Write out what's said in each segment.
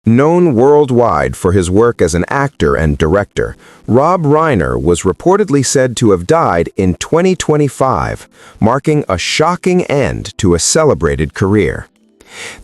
Known worldwide for his work as an actor and director, Rob Reiner was reportedly said to have died in 2025, marking a shocking end to a celebrated career.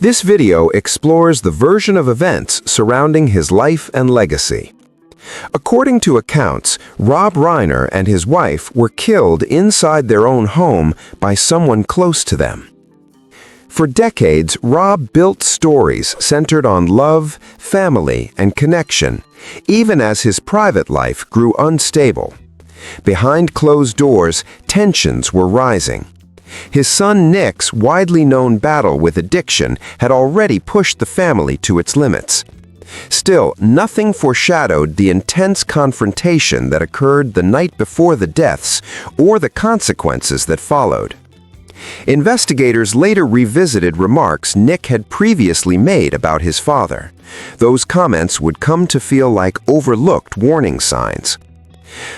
This video explores the version of events surrounding his life and legacy. According to accounts, Rob Reiner and his wife were killed inside their own home by someone close to them. For decades, Rob built stories centered on love, family, and connection, even as his private life grew unstable. Behind closed doors, tensions were rising. His son Nick's widely known battle with addiction had already pushed the family to its limits. Still, nothing foreshadowed the intense confrontation that occurred the night before the deaths or the consequences that followed. Investigators later revisited remarks Nick had previously made about his father. Those comments would come to feel like overlooked warning signs.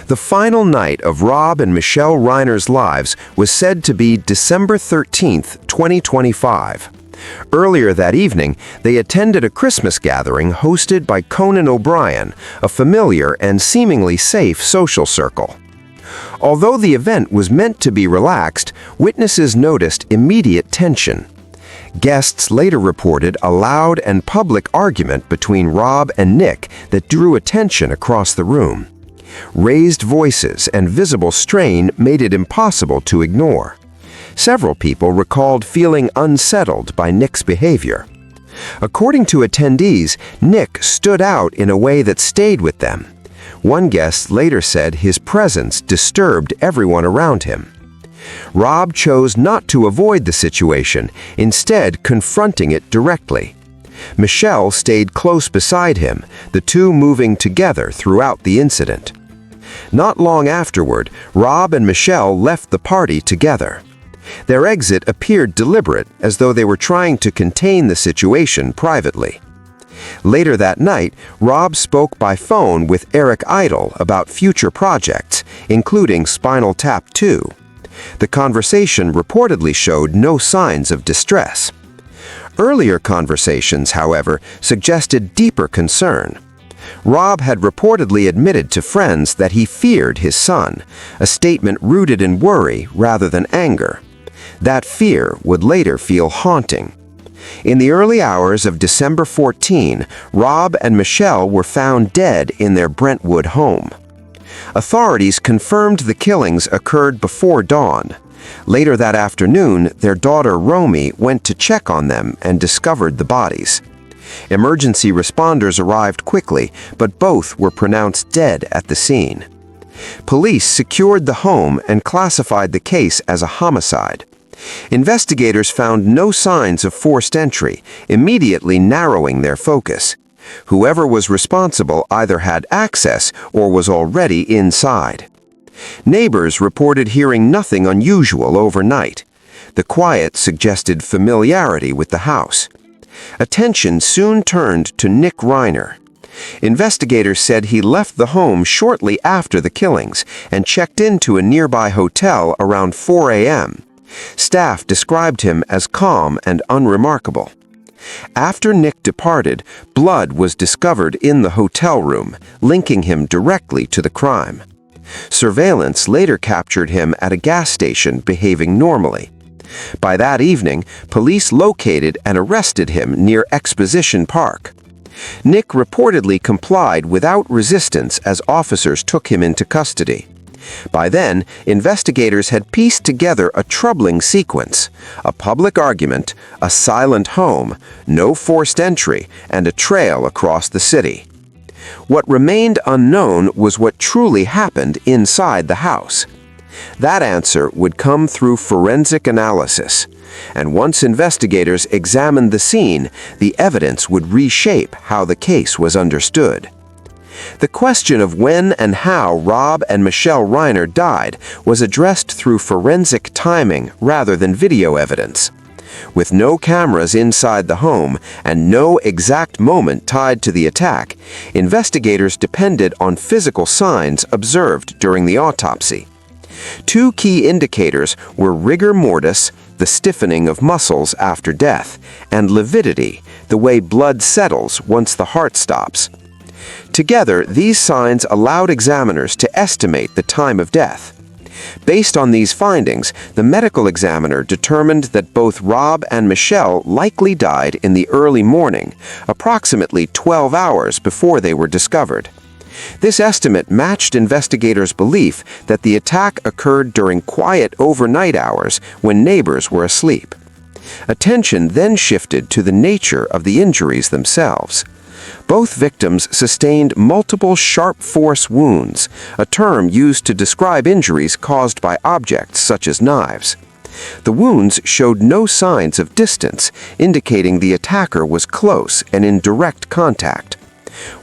The final night of Rob and Michelle Reiner's lives was said to be December 13, 2025. Earlier that evening, they attended a Christmas gathering hosted by Conan O'Brien, a familiar and seemingly safe social circle. Although the event was meant to be relaxed, witnesses noticed immediate tension. Guests later reported a loud and public argument between Rob and Nick that drew attention across the room. Raised voices and visible strain made it impossible to ignore. Several people recalled feeling unsettled by Nick's behavior. According to attendees, Nick stood out in a way that stayed with them. One guest later said his presence disturbed everyone around him. Rob chose not to avoid the situation, instead confronting it directly. Michelle stayed close beside him, the two moving together throughout the incident. Not long afterward, Rob and Michelle left the party together. Their exit appeared deliberate, as though they were trying to contain the situation privately. Later that night, Rob spoke by phone with Eric Idle about future projects, including Spinal Tap 2. The conversation reportedly showed no signs of distress. Earlier conversations, however, suggested deeper concern. Rob had reportedly admitted to friends that he feared his son, a statement rooted in worry rather than anger. That fear would later feel haunting. In the early hours of December 14, Rob and Michelle were found dead in their Brentwood home. Authorities confirmed the killings occurred before dawn. Later that afternoon, their daughter Romy went to check on them and discovered the bodies. Emergency responders arrived quickly, but both were pronounced dead at the scene. Police secured the home and classified the case as a homicide. Investigators found no signs of forced entry, immediately narrowing their focus. Whoever was responsible either had access or was already inside. Neighbors reported hearing nothing unusual overnight. The quiet suggested familiarity with the house. Attention soon turned to Nick Reiner. Investigators said he left the home shortly after the killings and checked into a nearby hotel around 4 a.m. Staff described him as calm and unremarkable. After Nick departed, blood was discovered in the hotel room, linking him directly to the crime. Surveillance later captured him at a gas station behaving normally. By that evening, police located and arrested him near Exposition Park. Nick reportedly complied without resistance as officers took him into custody. By then, investigators had pieced together a troubling sequence: a public argument, a silent home, no forced entry, and a trail across the city. What remained unknown was what truly happened inside the house. That answer would come through forensic analysis, and once investigators examined the scene, the evidence would reshape how the case was understood. The question of when and how Rob and Michelle Reiner died was addressed through forensic timing rather than video evidence. With no cameras inside the home and no exact moment tied to the attack, investigators depended on physical signs observed during the autopsy. Two key indicators were rigor mortis, the stiffening of muscles after death, and lividity, the way blood settles once the heart stops. Together, these signs allowed examiners to estimate the time of death. Based on these findings, the medical examiner determined that both Rob and Michelle likely died in the early morning, approximately 12 hours before they were discovered. This estimate matched investigators' belief that the attack occurred during quiet overnight hours when neighbors were asleep. Attention then shifted to the nature of the injuries themselves. Both victims sustained multiple sharp force wounds, a term used to describe injuries caused by objects such as knives. The wounds showed no signs of distance, indicating the attacker was close and in direct contact.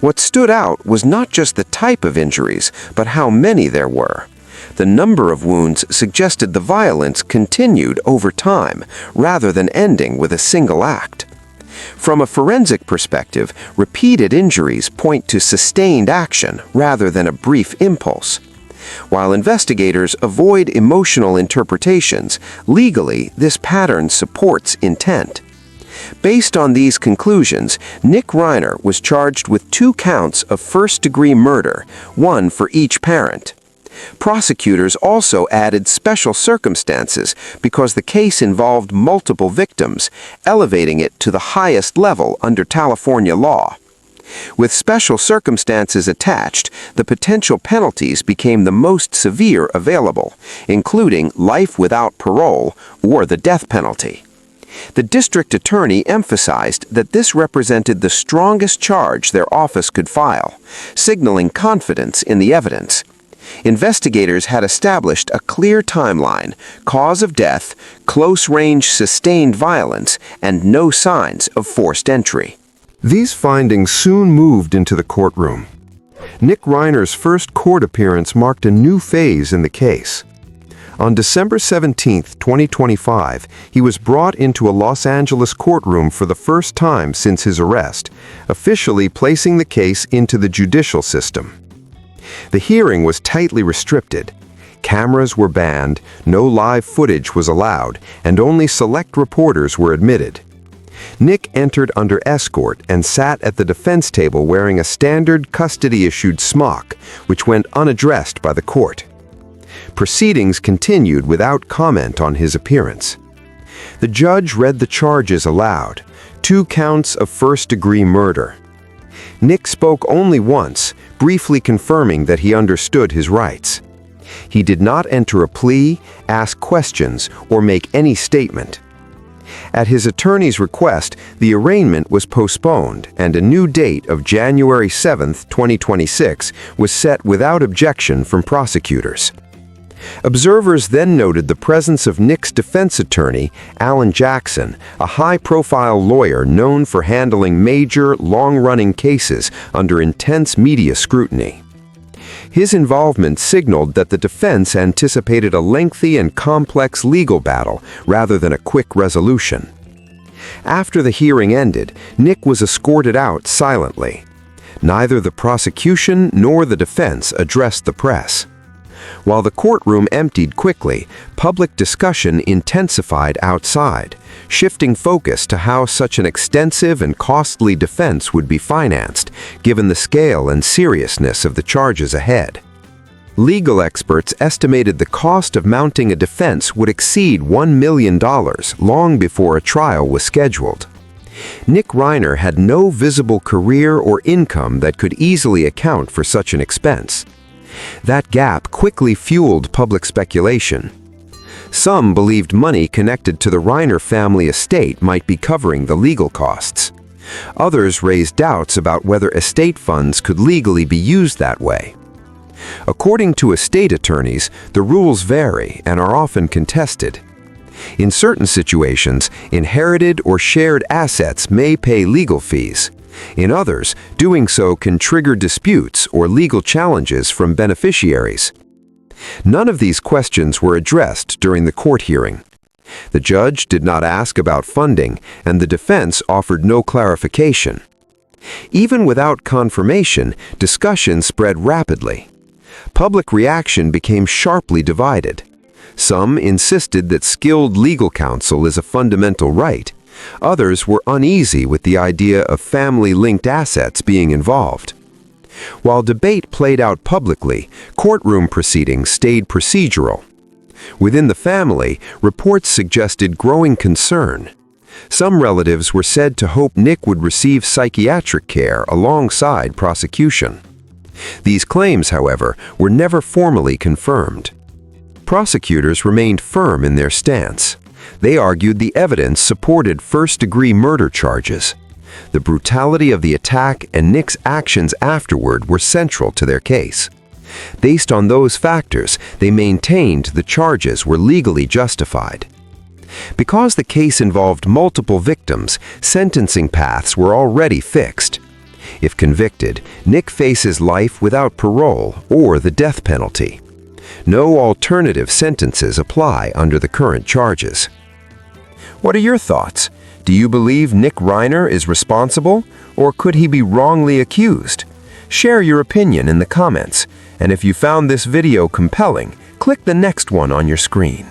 What stood out was not just the type of injuries, but how many there were. The number of wounds suggested the violence continued over time, rather than ending with a single act. From a forensic perspective, repeated injuries point to sustained action rather than a brief impulse. While investigators avoid emotional interpretations, legally this pattern supports intent. Based on these conclusions, Nick Reiner was charged with 2 counts of first-degree murder, one for each parent. Prosecutors also added special circumstances because the case involved multiple victims, elevating it to the highest level under California law. With special circumstances attached, the potential penalties became the most severe available, including life without parole or the death penalty. The district attorney emphasized that this represented the strongest charge their office could file, signaling confidence in the evidence. Investigators had established a clear timeline, cause of death, close-range sustained violence, and no signs of forced entry. These findings soon moved into the courtroom. Nick Reiner's first court appearance marked a new phase in the case. On December 17, 2025, he was brought into a Los Angeles courtroom for the first time since his arrest, officially placing the case into the judicial system. The hearing was tightly restricted. Cameras were banned, no live footage was allowed, and only select reporters were admitted. Nick entered under escort and sat at the defense table wearing a standard custody-issued smock, which went unaddressed by the court. Proceedings continued without comment on his appearance. The judge read the charges aloud, 2 counts of first-degree murder. Nick spoke only once, briefly confirming that he understood his rights. He did not enter a plea, ask questions, or make any statement. At his attorney's request, the arraignment was postponed, and a new date of January 7, 2026 was set without objection from prosecutors. Observers then noted the presence of Nick's defense attorney, Alan Jackson, a high-profile lawyer known for handling major, long-running cases under intense media scrutiny. His involvement signaled that the defense anticipated a lengthy and complex legal battle rather than a quick resolution. After the hearing ended, Nick was escorted out silently. Neither the prosecution nor the defense addressed the press. While the courtroom emptied quickly, public discussion intensified outside, shifting focus to how such an extensive and costly defense would be financed, given the scale and seriousness of the charges ahead. Legal experts estimated the cost of mounting a defense would exceed $1 million long before a trial was scheduled. Nick Reiner had no visible career or income that could easily account for such an expense. That gap quickly fueled public speculation. Some believed money connected to the Reiner family estate might be covering the legal costs. Others raised doubts about whether estate funds could legally be used that way. According to estate attorneys, the rules vary and are often contested. In certain situations, inherited or shared assets may pay legal fees. In others, doing so can trigger disputes or legal challenges from beneficiaries. None of these questions were addressed during the court hearing. The judge did not ask about funding, and the defense offered no clarification. Even without confirmation, discussion spread rapidly. Public reaction became sharply divided. Some insisted that skilled legal counsel is a fundamental right, Others were uneasy with the idea of family-linked assets being involved. While debate played out publicly, courtroom proceedings stayed procedural. Within the family, reports suggested growing concern. Some relatives were said to hope Nick would receive psychiatric care alongside prosecution. These claims, however, were never formally confirmed. Prosecutors remained firm in their stance. They argued the evidence supported first-degree murder charges. The brutality of the attack and Nick's actions afterward were central to their case. Based on those factors, they maintained the charges were legally justified. Because the case involved multiple victims, sentencing paths were already fixed. If convicted, Nick faces life without parole or the death penalty. No alternative sentences apply under the current charges. What are your thoughts? Do you believe Nick Reiner is responsible, or could he be wrongly accused? Share your opinion in the comments, and if you found this video compelling, click the next one on your screen.